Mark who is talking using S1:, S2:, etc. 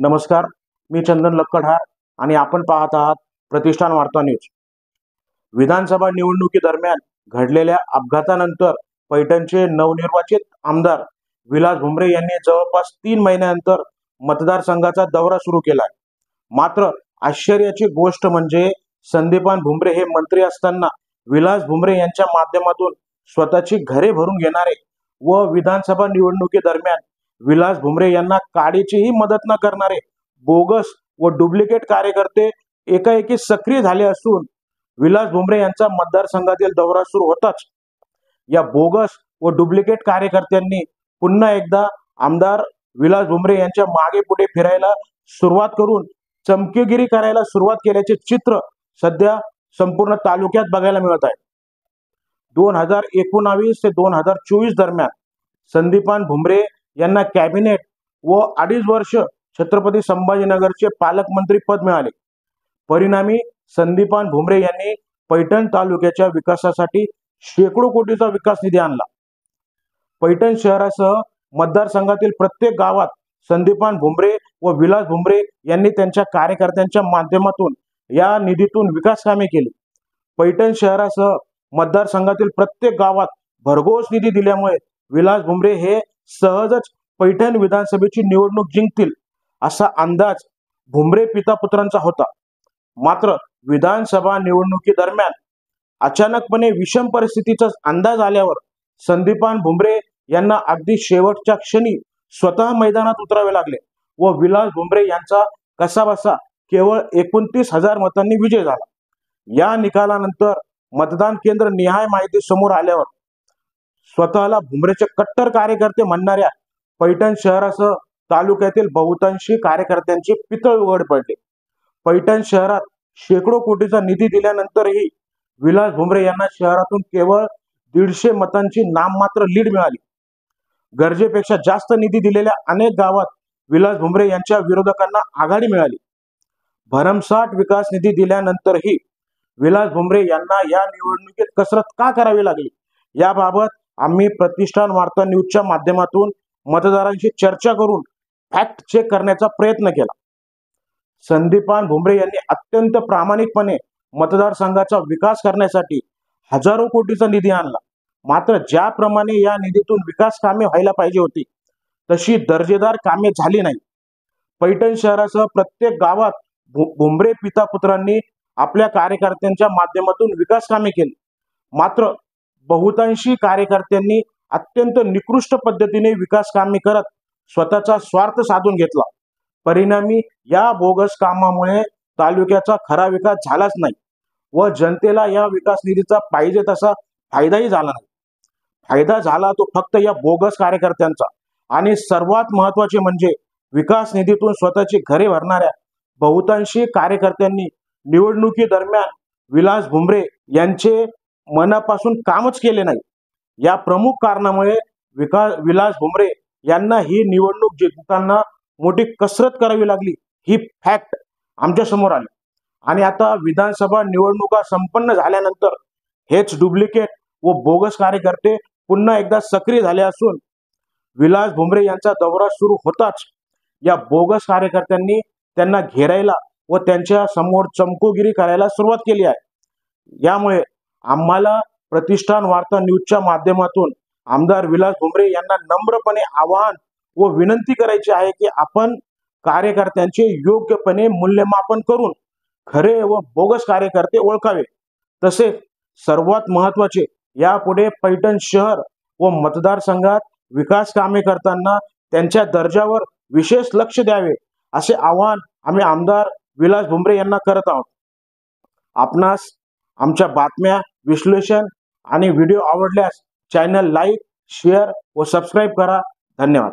S1: नमस्कार, मी चंदन लक्कडहार आणि आपण पाहत आहात प्रतिष्ठान वार्ता न्यूज। विधानसभा निवडणुकीदरम्यान घडलेल्या अपघातानंतर पैठणचे नवनिर्वाचित आमदार विलास भुमरे यांनी जवळपास 3 महिन्यानंतर मतदारसंघाचा दौरा सुरू केला आहे। मात्र आश्चर्याची गोष्ट म्हणजे संदीपान भुमरे हे मंत्री असताना विलास भुमरे यांच्या माध्यमातून स्वतःची घरे भरून घेणारे व विधानसभा निवडणुकीदरम्यान विलास भुमरे यांना काडीचीही मदत न करणारे बोगस व डुप्लिकेट कार्यकर्ते एकाएकी सक्रिय झाले असून विलास भुमरे यांचा मतदारसंघातील दौरा सुरू होताच या बोगस व डुप्लिकेट कार्यकर्त्यांनी पुन्हा एकदा आमदार विलास भुमरे यांच्या मागे पुढे फिरायला सुरुवात करून चमकेगिरी करायला सुरुवात केल्याचे चित्र सध्या संपूर्ण तालुक्यात बघायला मिळत आहे। 2019 ते 2024 दरम्यान संदीपान भुमरे यांना कॅबिनेट व 2.5 वर्ष छत्रपती संभाजीनगरचे पालकमंत्री पद मिळाले। परिणामी संदीपान भुमरे यांनी पैठण तालुक्याच्या विकासासाठी शेकडो कोटीचा विकास निधी आणला। पैठण शहरासह मतदारसंघातील प्रत्येक गावात संदीपान भुमरे व विलास भुमरे यांनी त्यांच्या कार्यकर्त्यांच्या माध्यमातून या निधीतून विकास कामे केली। पैठण शहरासह मतदारसंघातील प्रत्येक गावात भरघोस निधी दिल्यामुळे विलास भुमरे हे सहजच पैठण विधानसभेची निवडणूक जिंकतील असा अंदाज भुमरे पिता पुत्रांचा होता। मात्र विधानसभा निवडणुकीदरम्यान अचानकपणे विषम परिस्थितीचा अंदाज आल्यावर संदीपान भुमरे यांना अगदी शेवटच्या क्षणी स्वतः मैदानात उतरावे लागले व विलास भुमरे यांचा कसाबसा केवळ 29,000 मतांनी विजय झाला। या निकालानंतर मतदान केंद्र निहाय माहिती समोर आल्यावर स्वतःला भुमरेचे कट्टर कार्यकर्ते म्हणणाऱ्या पैठण शहरासह तालुक्यातील बहुतांशी कार्यकर्त्यांची पितळ उघड पडली। पैठण शहरात शेकडो कोटीचा निधी दिल्यानंतरही विलास भुमरे यांना शहरातून केवळ 150 मतांची नाममात्र लीड मिळाली। गरजेपेक्षा जास्त निधी दिलेल्या अनेक गावात विलास भुमरे यांच्या विरोधकांना आघाडी मिळाली। भरमसाठ विकास निधी दिल्यानंतरही विलास भुमरे यांना या निवडणुकीत कसरत का करावी लागली याबाबत आम्ही प्रतिष्ठान वार्ता न्यूजच्या माध्यमातून मतदारांशी चर्चा करून फॅक्ट चेक करण्याचा प्रयत्न केला। संदीपान भुमरे यांनी अत्यंत प्रामाणिकपणे मतदारसंघाचा विकास करण्यासाठी हजारो कोटीचा निधी आणला। मात्र ज्याप्रमाणे या निधीतून विकास कामे व्हायला पाहिजे होती तशी दर्जेदार कामे झाली नाही। पैठण शहरासह प्रत्येक गावात भुमरे पिता पुत्रांनी आपल्या कार्यकर्त्यांच्या माध्यमातून विकास कामे केली। मात्र बहुतांशी कार्यकर्त्यांनी अत्यंत निकृष्ट पद्धतीने विकास कामे करत स्वतःचा स्वार्थ साधून घेतला। परिणामी या बोगस कामामुळे तालुक्याचा खरा विकास झालाच नाही व जनतेला या विकास निधीचा पाहिजे तसा फायदाही झाला नाही। फायदा झाला तो फक्त या बोगस कार्यकर्त्यांचा आणि सर्वात महत्त्वाचे म्हणजे विकास निधीतून स्वतःची घरे भरणाऱ्या बहुतांशी कार्यकर्त्यांनी निवडणुकी दरम्यान विलास भुमरे यांचे मनापासून कामच केले नाही। या प्रमुख कारणामुळे विलास भुमरे यांना ही निवडणूक जिंकताना मोठी कसरत करावी लागली ही फॅक्ट आमच्या समोर आली। आणि आता विधानसभा निवडणुका संपन्न झाल्यानंतर हेच डुप्लिकेट व बोगस कार्यकर्ते पुन्हा एकदा सक्रिय झाले असून विलास भुमरे यांचा दौरा सुरू होताच या बोगस कार्यकर्त्यांनी त्यांना घेरायला व त्यांच्या समोर चमकोगिरी करायला सुरुवात केली आहे। यामुळे आम्हाला प्रतिष्ठान वार्ता न्यूजच्या माध्यमातून आमदार विलास भुमरे यांना नम्रपणे आवाहन व विनंती करायची आहे की आपण कार्यकर्त्यांचे योग्यपणे मूल्यमापन करून खरे व बोगस कार्यकर्ते ओळखावे। तसेच सर्वात महत्त्वाचे यापुढे पैठण शहर व मतदारसंघात विकास कामे करताना त्यांच्या दर्जावर विशेष लक्ष द्यावे असे आवाहन आम्ही आमदार विलास भुमरे यांना करत आहोत। आपणास आमच्या बातम्या विश्लेषण आणि व्हिडिओ आवडल्यास चॅनल लाईक शेअर व सबस्क्राईब करा। धन्यवाद।